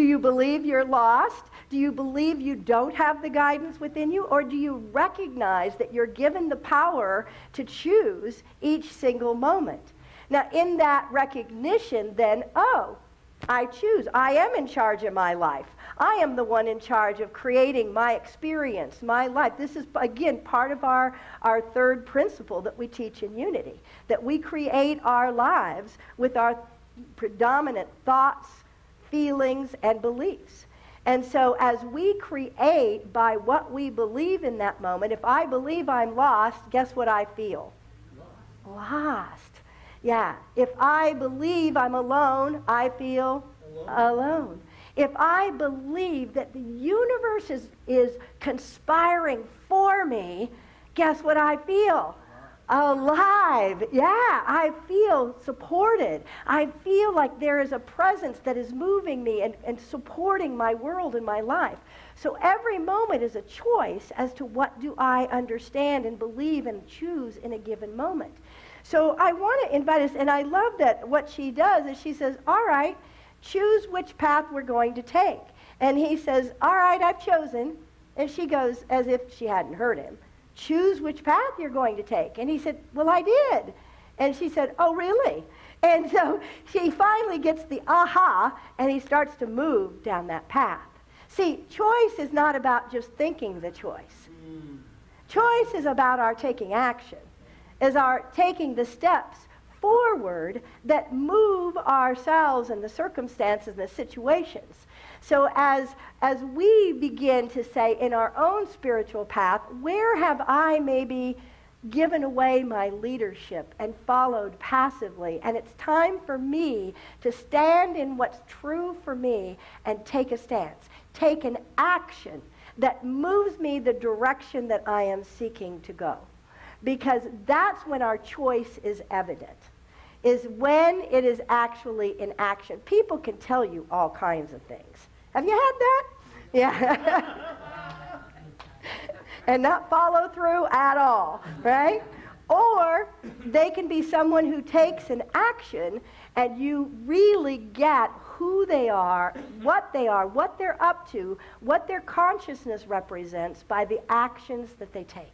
you believe you're lost? Do you believe you don't have the guidance within you? Or do you recognize that you're given the power to choose each single moment? Now, in that recognition, then, oh, I choose. I am in charge of my life. I am the one in charge of creating my experience, my life. This is, again, part of our third principle that we teach in Unity, that we create our lives with our predominant thoughts, feelings, and beliefs. And so as we create by what we believe in that moment, if I believe I'm lost, guess what I feel? Lost. Yeah. If I believe I'm alone, I feel alone. If I believe that the universe is conspiring for me, guess what I feel? Alive. Yeah, I feel supported. I feel like there is a presence that is moving me and supporting my world and my life. So every moment is a choice as to what do I understand and believe and choose in a given moment. So I want to invite us, and I love that what she does is she says, all right, choose which path we're going to take. And he says, all right, I've chosen. And she goes, as if she hadn't heard him, choose which path you're going to take. And he said, well, I did. And she said, oh, really? And so she finally gets the aha, and he starts to move down that path. See, choice is not about just thinking the choice. Choice is about our taking action, is our taking the steps forward that move ourselves and the circumstances and the situations. So as we begin to say in our own spiritual path, where have I maybe given away my leadership and followed passively? And it's time for me to stand in what's true for me and take a stance, take an action that moves me the direction that I am seeking to go. Because that's when our choice is evident, is when it is actually in action. People can tell you all kinds of things. Have you had that? Yeah. And not follow through at all, right? Or they can be someone who takes an action and you really get who they are, what they're up to, what their consciousness represents by the actions that they take.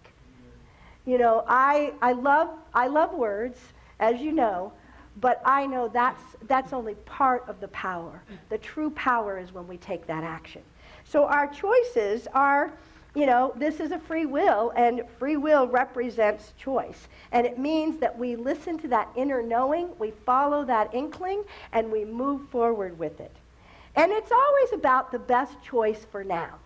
You know, I love words, as you know, but I know that's only part of the power. The true power is when we take that action. So our choices are, you know, this is a free will, and free will represents choice. And it means that we listen to that inner knowing, we follow that inkling, and we move forward with it. And it's always about the best choice for now.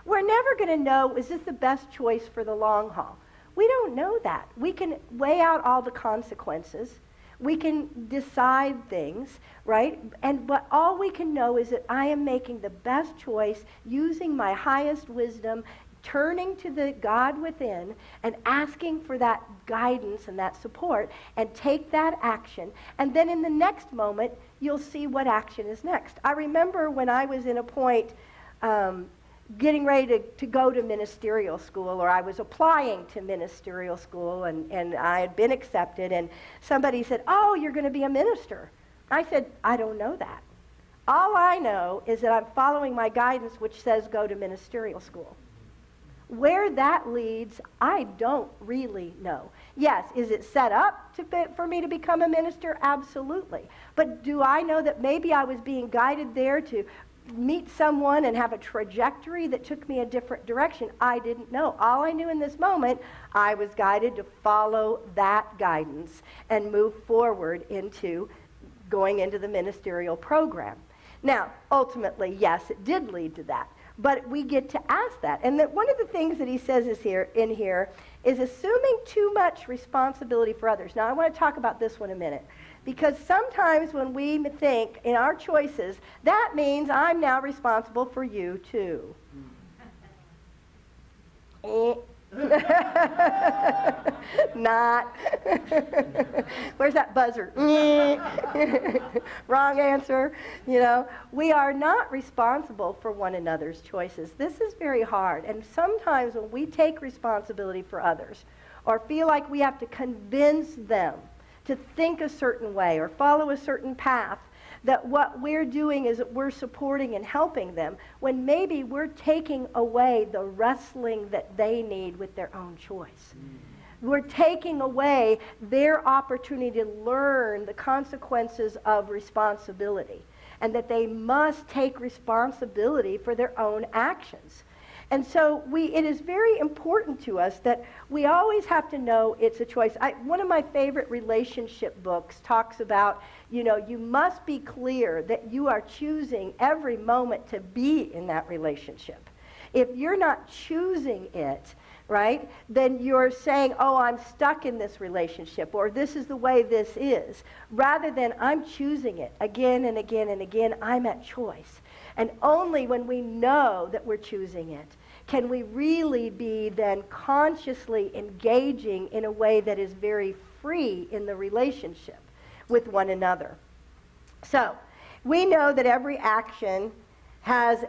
We're never going to know, is this the best choice for the long haul? We don't know that. We can weigh out all the consequences. We can decide things, right? But all we can know is that I am making the best choice, using my highest wisdom, turning to the God within and asking for that guidance and that support, and take that action. And then in the next moment, you'll see what action is next. I remember when I was in a point getting ready to go to ministerial school, or I was applying to ministerial school, and I had been accepted, and somebody said, oh, you're going to be a minister. I said, I don't know that. All I know is that I'm following my guidance, which says go to ministerial school. Where that leads, I don't really know. Yes, is it set up for me to become a minister? Absolutely. But do I know that maybe I was being guided there to meet someone and have a trajectory that took me a different direction? I didn't know. All I knew in this moment, I was guided to follow that guidance and move forward into going into the ministerial program. Now, ultimately, yes, it did lead to that. But we get to ask that. And that one of the things that he says is in here is assuming too much responsibility for others. Now, I want to talk about this one a minute. Because sometimes when we think in our choices, that means I'm now responsible for you too. Not. Where's that buzzer? Wrong answer. You know, we are not responsible for one another's choices. This is very hard. And sometimes when we take responsibility for others, or feel like we have to convince them to think a certain way or follow a certain path, that what we're doing is that we're supporting and helping them, when maybe we're taking away the wrestling that they need with their own choice. We're taking away their opportunity to learn the consequences of responsibility, and that they must take responsibility for their own actions. And so it is very important to us that we always have to know it's a choice. One of my favorite relationship books talks about, you know, you must be clear that you are choosing every moment to be in that relationship. If you're not choosing it, right, then you're saying, oh, I'm stuck in this relationship, or this is the way this is, rather than I'm choosing it again and again and again. I'm at choice. And only when we know that we're choosing it can we really be then consciously engaging in a way that is very free in the relationship with one another. So we know that every action has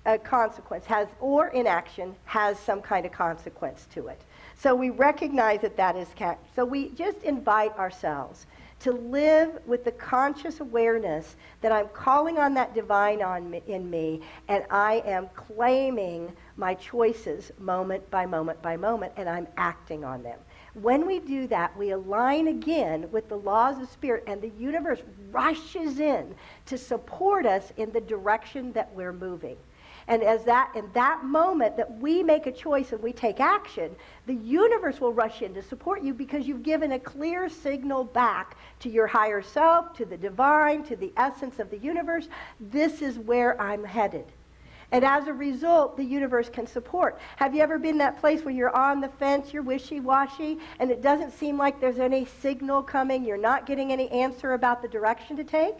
a consequence, or inaction has some kind of consequence to it. So we recognize that is so we just invite ourselves to live with the conscious awareness that I'm calling on that divine in me, and I am claiming my choices moment by moment by moment, and I'm acting on them. When we do that, we align again with the laws of spirit, and the universe rushes in to support us in the direction that we're moving. And in that moment that we make a choice and we take action, the universe will rush in to support you because you've given a clear signal back to your higher self, to the divine, to the essence of the universe. This is where I'm headed. And as a result, the universe can support. Have you ever been in that place where you're on the fence, you're wishy-washy, and it doesn't seem like there's any signal coming, you're not getting any answer about the direction to take?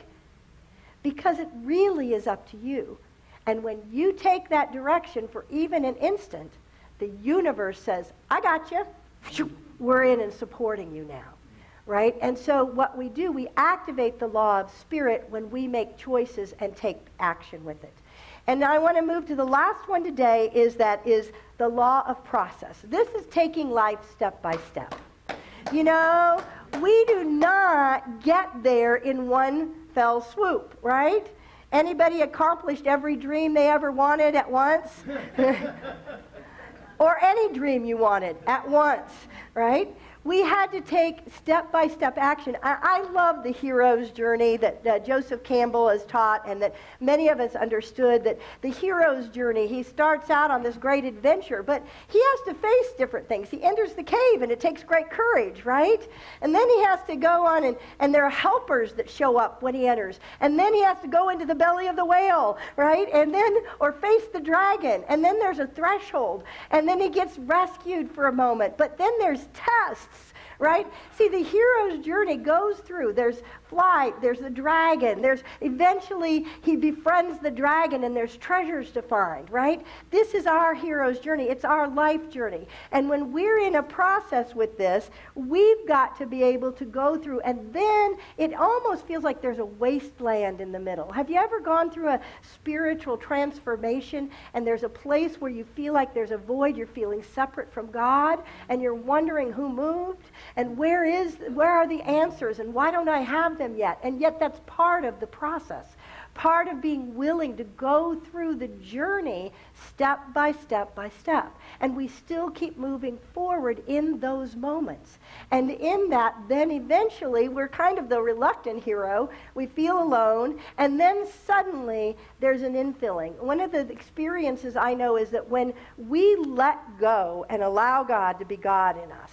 Because it really is up to you. And when you take that direction for even an instant, the universe says, I got you. We're in and supporting you now. Right? And so what we do, we activate the law of spirit when we make choices and take action with it. And now I want to move to the last one today, is the law of process. This is taking life step by step. You know, we do not get there in one fell swoop, right? Anybody accomplished every dream they ever wanted at once? Or any dream you wanted at once, right? We had to take step-by-step action. I love the hero's journey that Joseph Campbell has taught, and that many of us understood, that the hero's journey, he starts out on this great adventure, but he has to face different things. He enters the cave, and it takes great courage, right? And then he has to go on, and there are helpers that show up when he enters. And then he has to go into the belly of the whale, right? And then, or face the dragon. And then there's a threshold. And then he gets rescued for a moment. But then there's tests. Right? See, the hero's journey goes through. There's flight, there's the dragon, there's eventually he befriends the dragon, and there's treasures to find, right? This is our hero's journey. It's our life journey. And when we're in a process with this, we've got to be able to go through, and then it almost feels like there's a wasteland in the middle. Have you ever gone through a spiritual transformation, and there's a place where you feel like there's a void, you're feeling separate from God, and you're wondering who moved? And where are the answers, and why don't I have them yet? And yet that's part of the process, part of being willing to go through the journey step by step by step. And we still keep moving forward in those moments. And in that, then eventually, we're kind of the reluctant hero. We feel alone, and then suddenly there's an infilling. One of the experiences I know is that when we let go and allow God to be God in us,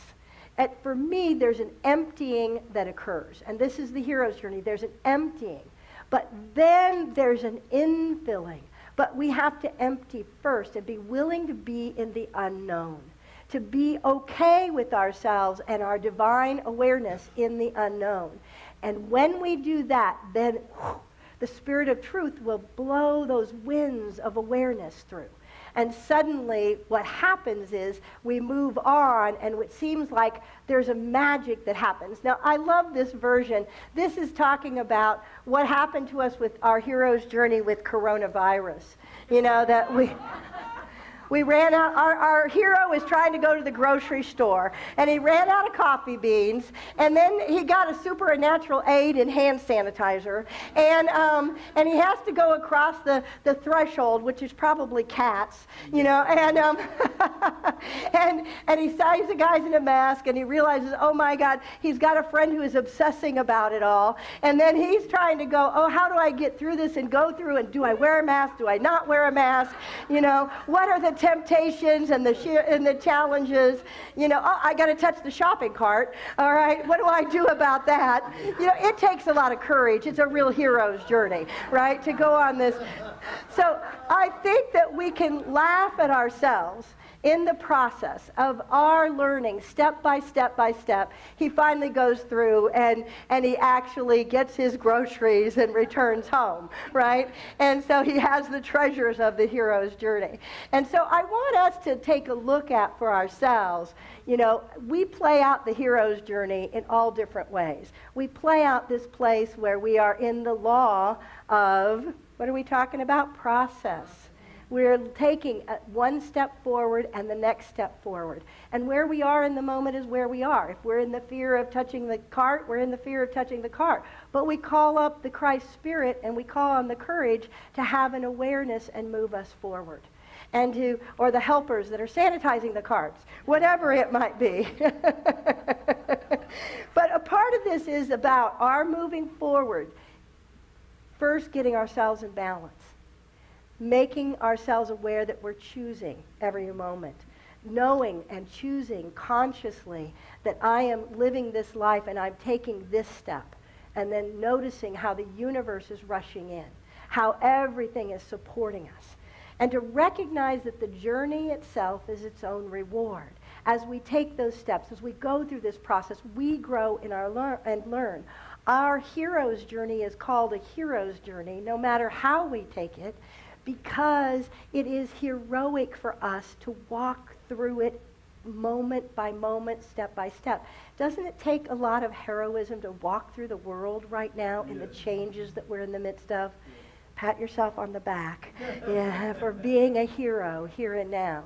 for me, there's an emptying that occurs. And this is the hero's journey. There's an emptying. But then there's an infilling. But we have to empty first and be willing to be in the unknown, to be okay with ourselves and our divine awareness in the unknown. And when we do that, then the Spirit of Truth will blow those winds of awareness through. And suddenly what happens is we move on, and it seems like there's a magic that happens. Now, I love this version. This is talking about what happened to us with our hero's journey with coronavirus. You know, that we ran out, our hero is trying to go to the grocery store, and he ran out of coffee beans, and then he got a supernatural aid in hand sanitizer, and he has to go across the threshold, which is probably cats, you know, and he sees the guys in a mask, and he realizes, oh my God, he's got a friend who is obsessing about it all, and then he's trying to go, oh, how do I get through this and go through, and do I wear a mask, do I not wear a mask, you know, what are the temptations and the challenges, you know, oh, I got to touch the shopping cart, all right, what do I do about that? You know, it takes a lot of courage. It's a real hero's journey, right, to go on this So I think that we can laugh at ourselves in the process of our learning, step by step by step. He finally goes through and he actually gets his groceries and returns home, right? And so he has the treasures of the hero's journey. And so I want us to take a look at for ourselves, you know, we play out the hero's journey in all different ways. We play out this place where we are in the law of, what are we talking about? Process. We're taking one step forward and the next step forward. And where we are in the moment is where we are. If we're in the fear of touching the cart, we're in the fear of touching the cart. But we call up the Christ Spirit and we call on the courage to have an awareness and move us forward. And to, or the helpers that are sanitizing the carts, whatever it might be. But a part of this is about our moving forward, first getting ourselves in balance. Making ourselves aware that we're choosing every moment. Knowing and choosing consciously that I am living this life and I'm taking this step. And then noticing how the universe is rushing in. How everything is supporting us. And to recognize that the journey itself is its own reward. As we take those steps, as we go through this process, we grow in our learn. Our hero's journey is called a hero's journey, no matter how we take it, because it is heroic for us to walk through it moment by moment, step by step. Doesn't it take a lot of heroism to walk through the world right now in the changes that we're in the midst of? Pat yourself on the back for being a hero here and now.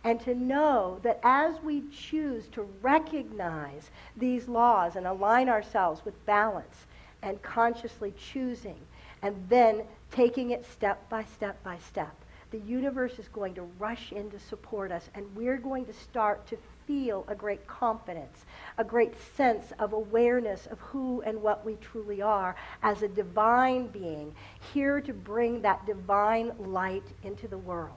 And to know that as we choose to recognize these laws and align ourselves with balance and consciously choosing and then taking it step by step by step, the universe is going to rush in to support us, and we're going to start to feel a great confidence, a great sense of awareness of who and what we truly are as a divine being, here to bring that divine light into the world.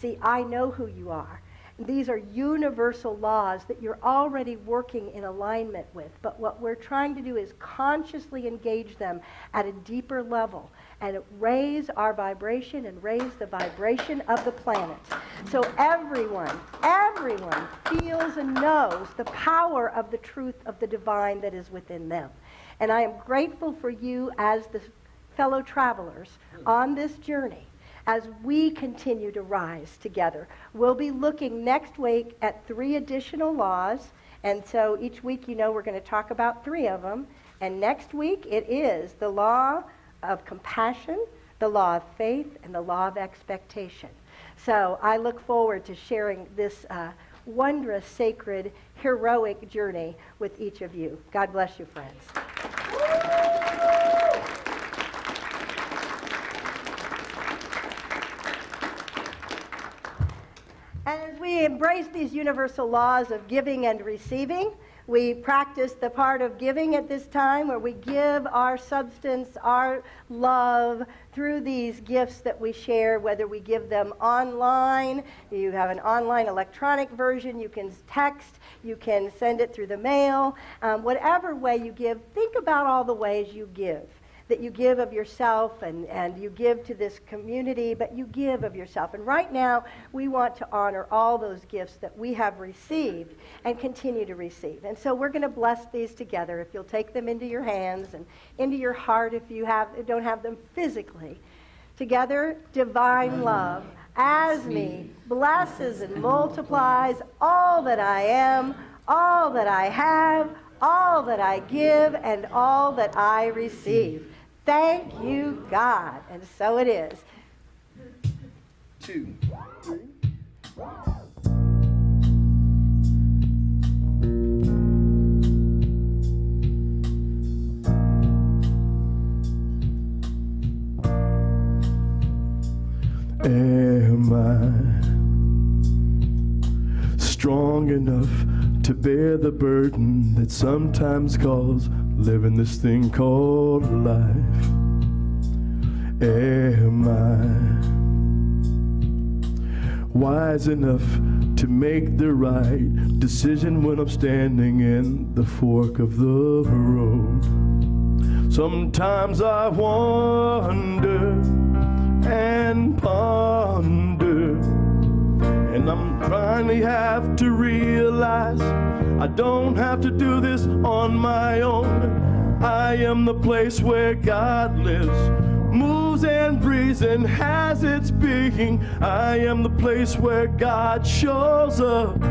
See, I know who you are. These are universal laws that you're already working in alignment with, but what we're trying to do is consciously engage them at a deeper level and raise our vibration and raise the vibration of the planet. So everyone feels and knows the power of the truth of the divine that is within them. And I am grateful for you as the fellow travelers on this journey. As we continue to rise together, we'll be looking next week at 3 additional laws. And so each week, you know, we're going to talk about 3 of them. And next week, it is the law of compassion, the law of faith, and the law of expectation. So I look forward to sharing this wondrous, sacred, heroic journey with each of you. God bless you, friends. And as we embrace these universal laws of giving and receiving, we practice the part of giving at this time where we give our substance, our love through these gifts that we share, whether we give them online, you have an online electronic version, you can text, you can send it through the mail, whatever way you give, think about all the ways you give. That you give of yourself and you give to this community, but you give of yourself. And right now, we want to honor all those gifts that we have received and continue to receive. And so we're going to bless these together. If you'll take them into your hands and into your heart if you don't have them physically. Together, divine love, as me, blesses and multiplies all that I am, all that I have, all that I give, and all that I receive. Thank you, God. And so it is. 2, 3. Am I strong enough to bear the burden that sometimes calls living this thing called life? Am I wise enough to make the right decision when I'm standing in the fork of the road? Sometimes I wonder and ponder. And I'm finally have to realize I don't have to do this on my own. I am the place where God lives, moves and breathes and has its being. I am the place where God shows up.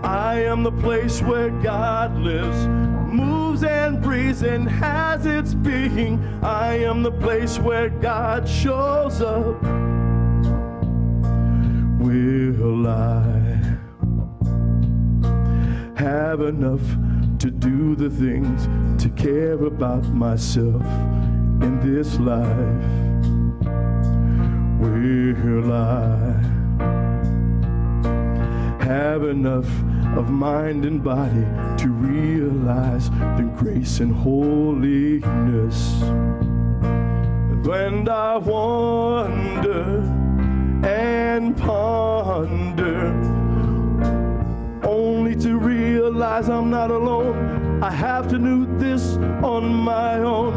I am the place where God lives, moves and breathes and has its being. I am the place where God shows up. Will I have enough to do the things, to care about myself in this life? Will I have enough of mind and body to realize the grace and holiness? And I wonder and ponder, only to realize I'm not alone. I have to do this on my own.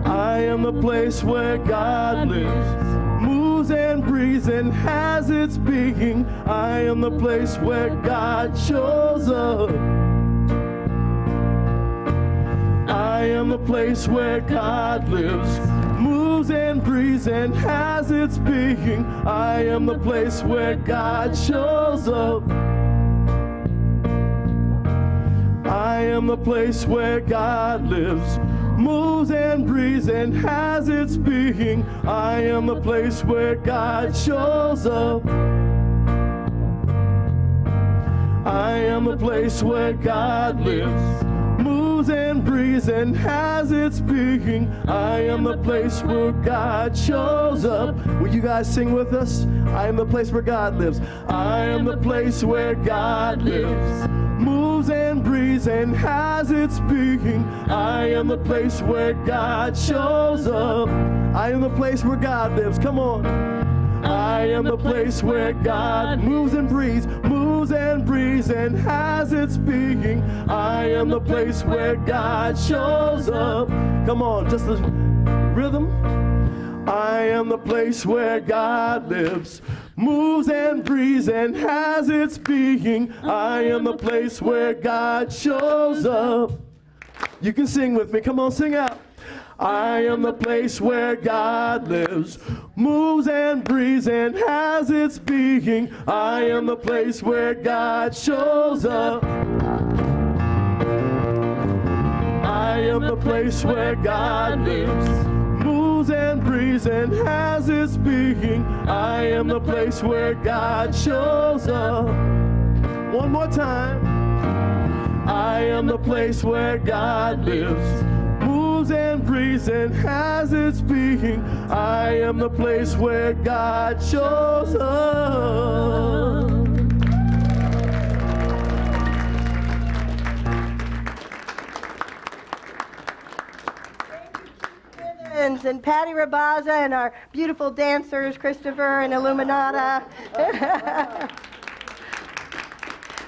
I am the place where God lives, moves and breathes and has its being. I am the place where God shows up. I am the place where God lives, moves and breathes and has its being. I am the place where God shows up. I am the place where God lives, moves and breathes and has its being. I am the place where God shows up. I am the place where God lives, moves and breathes and has its being. I am the place where God shows up. Will you guys sing with us? I am the place where God lives. I am the place where God lives, moves and breathes and has its being. I am the place where God shows up. I am the place where God lives. Come on. I am the place where God moves and breathes and has its being. I am the place where God shows up. Come on, just the rhythm. I am the place where God lives, moves and breathes and has its being. I am the place where God shows up. You can sing with me. Come on, sing out. I am the place where God lives, moves and breathes and has its being. I am the place where God shows up. I am the place where God lives, moves and breathes and has its being. I am the place where God shows up. One more time. I am the place where God lives, moves and breathes and has its being. I am the place where God shows up. And Patty Rabaza and our beautiful dancers, Christopher and Illuminata.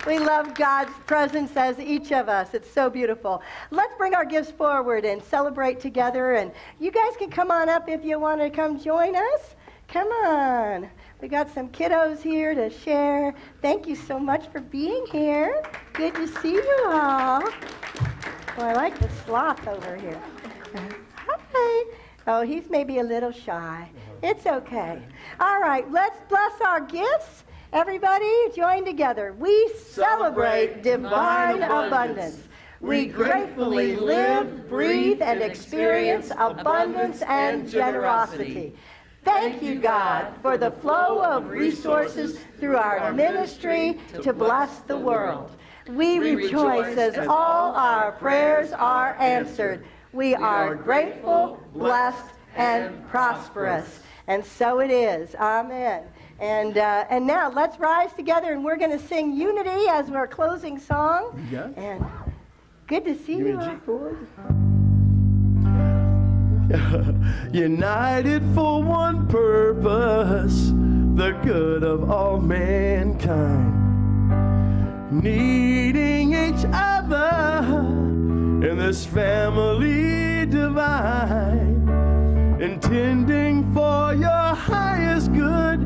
We love God's presence as each of us. It's so beautiful. Let's bring our gifts forward and celebrate together. And you guys can come on up if you want to come join us. Come on. We got some kiddos here to share. Thank you so much for being here. Good to see you all. Well, I like the sloth over here. Hi. Oh, he's maybe a little shy. It's okay. All right, let's bless our gifts. Everybody join together. We celebrate divine abundance. We gratefully live, breathe, and experience abundance and generosity. Thank you, God, for the flow of resources through our ministry to bless the world. We rejoice as all our prayers are answered. We are grateful, blessed, and prosperous. And so it is. Amen. And now let's rise together, and we're going to sing Unity as our closing song. Yeah. And good to see you all. United for one purpose, the good of all mankind, needing each other in this family divine. contending for your highest good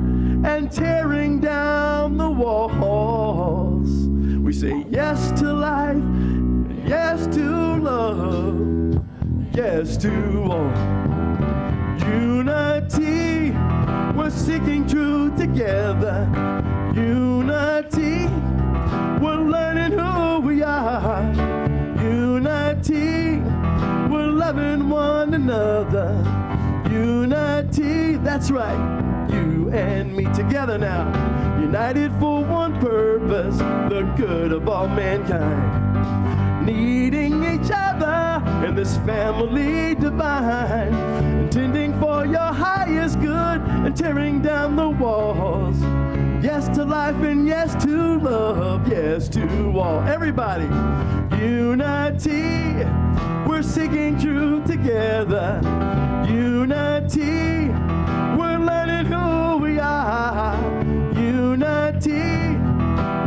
and tearing down the walls. We say yes to life, yes to love, yes to all. Unity, we're seeking truth together. Unity, we're learning who we are. Unity, we're loving one another. Unity, that's right. You and me together now, united for one purpose, the good of all mankind. Needing each other in this family divine, intending for your highest good and tearing down the walls. Yes to life and yes to love, yes to all. Everybody, unity, we're seeking truth together. Unity, we're learning who we are. Unity,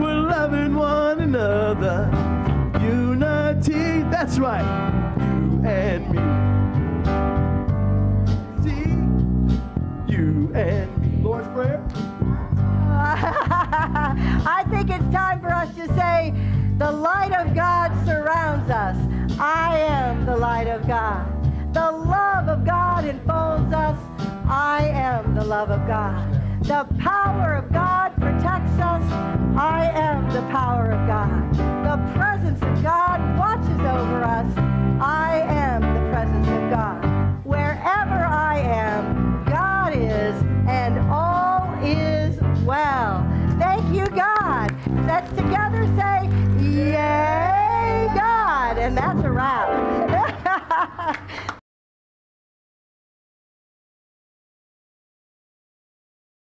we're loving one another. Unity, that's right, you and me. See, you and me. Lord's Prayer. I think it's time for us to say, the light of God surrounds us. I am the light of God. The love of God enfolds us. I am the love of God. The power of God protects us. I am the power of God. The presence of God watches over us. I am the presence of God. Wherever I am, God is, and all is well. Thank you, God. Let's together say, yay, God. And that's a wrap.